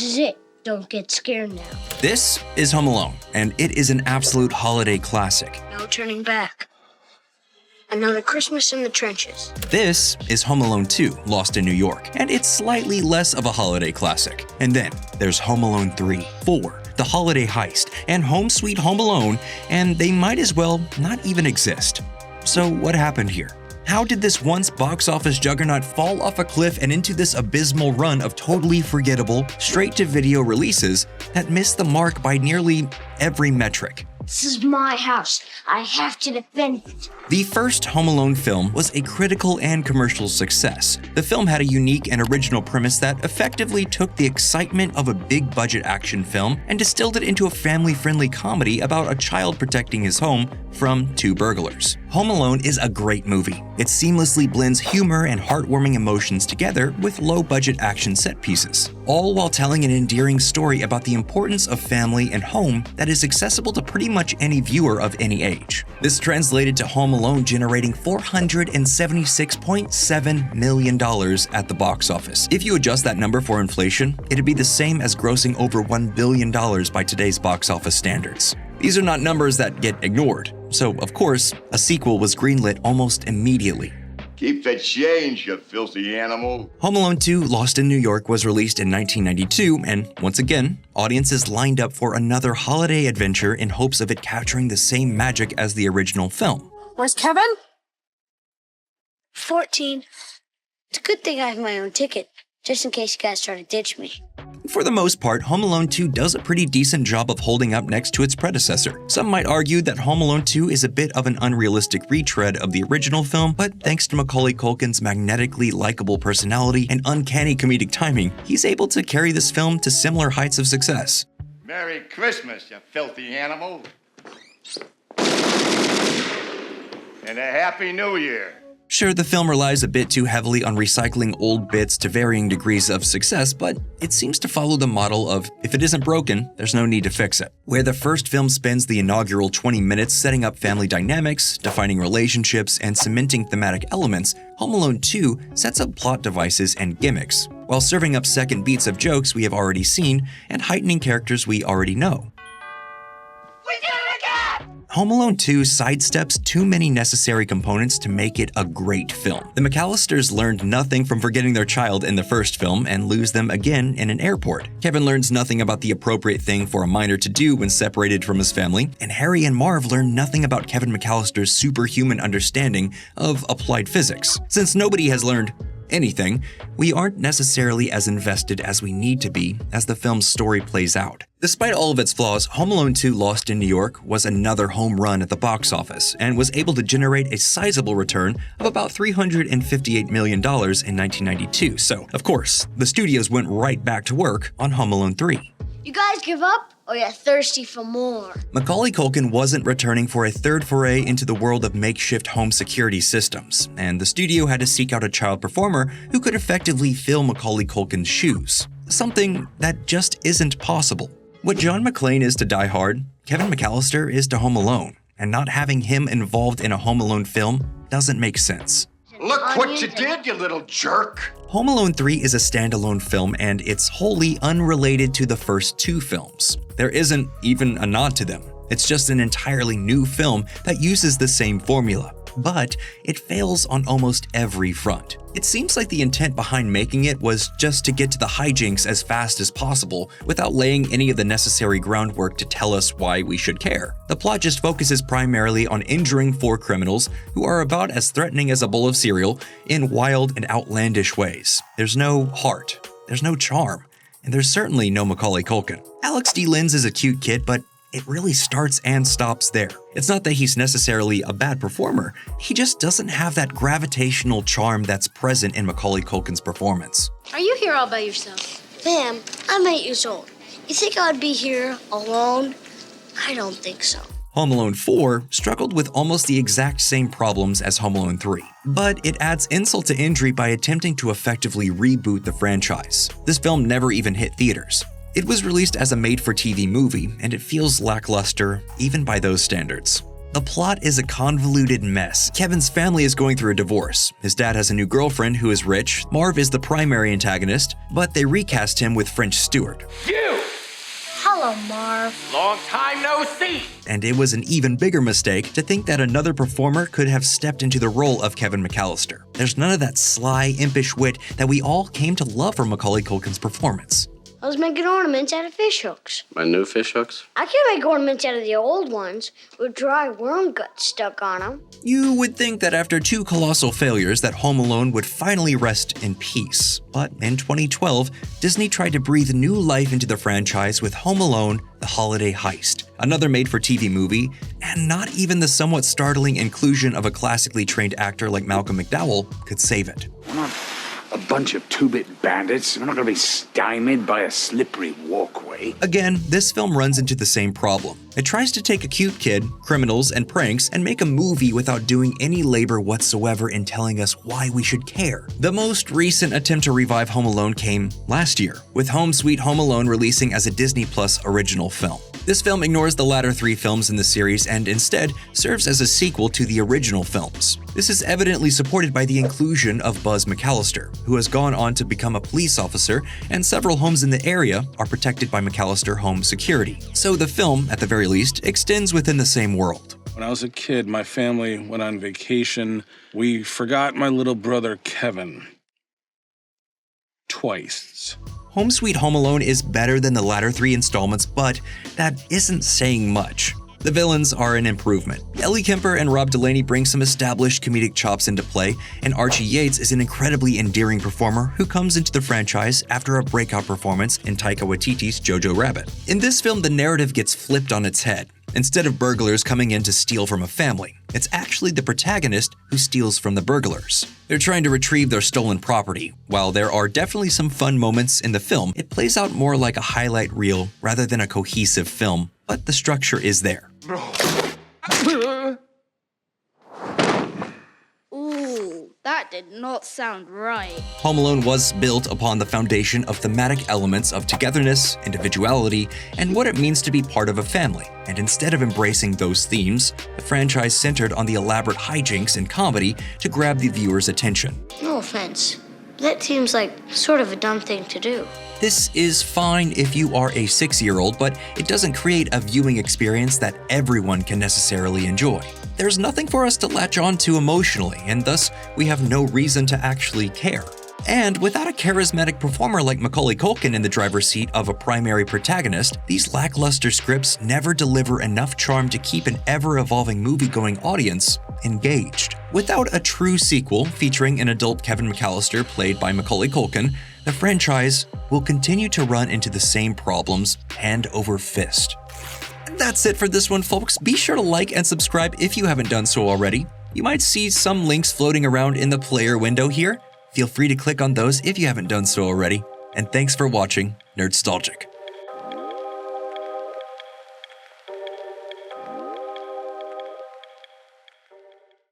is it. Don't get scared now. This is Home Alone, and it is an absolute holiday classic. No turning back. Another Christmas in the trenches. This is Home Alone 2, Lost in New York, and it's slightly less of a holiday classic. And then there's Home Alone 3, 4, The Holiday Heist, and Home Sweet Home Alone, and they might as well not even exist. So what happened here? How did this once box office juggernaut fall off a cliff and into this abysmal run of totally forgettable, straight-to-video releases that missed the mark by nearly every metric? This is my house. I have to defend it. The first Home Alone film was a critical and commercial success. The film had a unique and original premise that effectively took the excitement of a big-budget action film and distilled it into a family-friendly comedy about a child protecting his home from two burglars. Home Alone is a great movie. It seamlessly blends humor and heartwarming emotions together with low-budget action set pieces, all while telling an endearing story about the importance of family and home that is accessible to pretty much any viewer of any age. This translated to Home Alone generating $476.7 million at the box office. If you adjust that number for inflation, it'd be the same as grossing over $1 billion by today's box office standards. These are not numbers that get ignored, so of course, a sequel was greenlit almost immediately. Keep the change, you filthy animal. Home Alone 2 Lost in New York was released in 1992, and once again, audiences lined up for another holiday adventure in hopes of it capturing the same magic as the original film. Where's Kevin? 14. It's a good thing I have my own ticket, just in case you guys try to ditch me. For the most part, Home Alone 2 does a pretty decent job of holding up next to its predecessor. Some might argue that Home Alone 2 is a bit of an unrealistic retread of the original film, but thanks to Macaulay Culkin's magnetically likable personality and uncanny comedic timing, he's able to carry this film to similar heights of success. Merry Christmas, you filthy animal. And a Happy New Year. Sure, the film relies a bit too heavily on recycling old bits to varying degrees of success, but it seems to follow the model of, if it isn't broken, there's no need to fix it. Where the first film spends the inaugural 20 minutes setting up family dynamics, defining relationships, and cementing thematic elements, Home Alone 2 sets up plot devices and gimmicks, while serving up second beats of jokes we have already seen and heightening characters we already know. Home Alone 2 sidesteps too many necessary components to make it a great film. The Mccallisters learned nothing from forgetting their child in the first film and lose them again in an airport. Kevin learns nothing about the appropriate thing for a minor to do when separated from his family, and Harry and Marv learn nothing about Kevin Mccallister's superhuman understanding of applied physics. Since nobody has learned anything, we aren't necessarily as invested as we need to be as the film's story plays out. Despite all of its flaws, Home Alone 2 Lost in New York was another home run at the box office and was able to generate a sizable return of about $358 million in 1992. So, of course, the studios went right back to work on Home Alone 3. You guys give up, or you're thirsty for more? Macaulay Culkin wasn't returning for a third foray into the world of makeshift home security systems, and the studio had to seek out a child performer who could effectively fill Macaulay Culkin's shoes. Something that just isn't possible. What John McClane is to Die Hard, Kevin McCallister is to Home Alone, and not having him involved in a Home Alone film doesn't make sense. Look what you did, you little jerk. Home Alone 3 is a standalone film, and it's wholly unrelated to the first two films. There isn't even a nod to them. It's just an entirely new film that uses the same formula, but it fails on almost every front. It seems like the intent behind making it was just to get to the hijinks as fast as possible without laying any of the necessary groundwork to tell us why we should care. The plot just focuses primarily on injuring four criminals who are about as threatening as a bowl of cereal in wild and outlandish ways. There's no heart, there's no charm, and there's certainly no Macaulay Culkin. Alex D. Linz is a cute kid, but it really starts and stops there. It's not that he's necessarily a bad performer, he just doesn't have that gravitational charm that's present in Macaulay Culkin's performance. Are you here all by yourself? Ma'am, I'm 8 years old. You think I'd be here alone? I don't think so. Home Alone 4 struggled with almost the exact same problems as Home Alone 3, but it adds insult to injury by attempting to effectively reboot the franchise. This film never even hit theaters. It was released as a made-for-TV movie, and it feels lackluster even by those standards. The plot is a convoluted mess. Kevin's family is going through a divorce. His dad has a new girlfriend who is rich. Marv is the primary antagonist, but they recast him with French Stewart. You! Hello, Marv. Long time no see! And it was an even bigger mistake to think that another performer could have stepped into the role of Kevin Mccallister. There's none of that sly, impish wit that we all came to love from Macaulay Culkin's performance. I was making ornaments out of fish hooks. My new fish hooks? I can make ornaments out of the old ones with dry worm guts stuck on them. You would think that after 2 colossal failures that Home Alone would finally rest in peace. But in 2012, Disney tried to breathe new life into the franchise with Home Alone: The Holiday Heist, another made-for-TV movie, and not even the somewhat startling inclusion of a classically trained actor like Malcolm McDowell could save it. We're not a bunch of two-bit bandits. We're not going to be stymied by a slippery walkway. Again, this film runs into the same problem. It tries to take a cute kid, criminals, and pranks and make a movie without doing any labor whatsoever in telling us why we should care. The most recent attempt to revive Home Alone came last year, with Home Sweet Home Alone releasing as a Disney Plus original film. This film ignores the latter 3 films in the series and instead serves as a sequel to the original films. This is evidently supported by the inclusion of Buzz McAllister, who has gone on to become a police officer, and several homes in the area are protected by McAllister Home Security. So the film, at the very least, extends within the same world. When I was a kid, my family went on vacation. We forgot my little brother, Kevin. Twice. Home Sweet Home Alone is better than the latter 3 installments, but that isn't saying much. The villains are an improvement. Ellie Kemper and Rob Delaney bring some established comedic chops into play, and Archie Yates is an incredibly endearing performer who comes into the franchise after a breakout performance in Taika Waititi's Jojo Rabbit. In this film, the narrative gets flipped on its head. Instead of burglars coming in to steal from a family, it's actually the protagonist who steals from the burglars. They're trying to retrieve their stolen property. While there are definitely some fun moments in the film, it plays out more like a highlight reel rather than a cohesive film, but the structure is there. Ooh, that did not sound right. Home Alone was built upon the foundation of thematic elements of togetherness, individuality, and what it means to be part of a family. And instead of embracing those themes, the franchise centered on the elaborate hijinks and comedy to grab the viewer's attention. No offense, but that seems like sort of a dumb thing to do. This is fine if you are a 6-year-old, but it doesn't create a viewing experience that everyone can necessarily enjoy. There's nothing for us to latch on to emotionally, and thus we have no reason to actually care. And without a charismatic performer like Macaulay Culkin in the driver's seat of a primary protagonist, these lackluster scripts never deliver enough charm to keep an ever-evolving movie-going audience engaged. Without a true sequel featuring an adult Kevin Mccallister played by Macaulay Culkin, the franchise will continue to run into the same problems hand over fist. That's it for this one, folks. Be sure to like and subscribe if you haven't done so already. You might see some links floating around in the player window here. Feel free to click on those if you haven't done so already. And thanks for watching Nerdstalgic.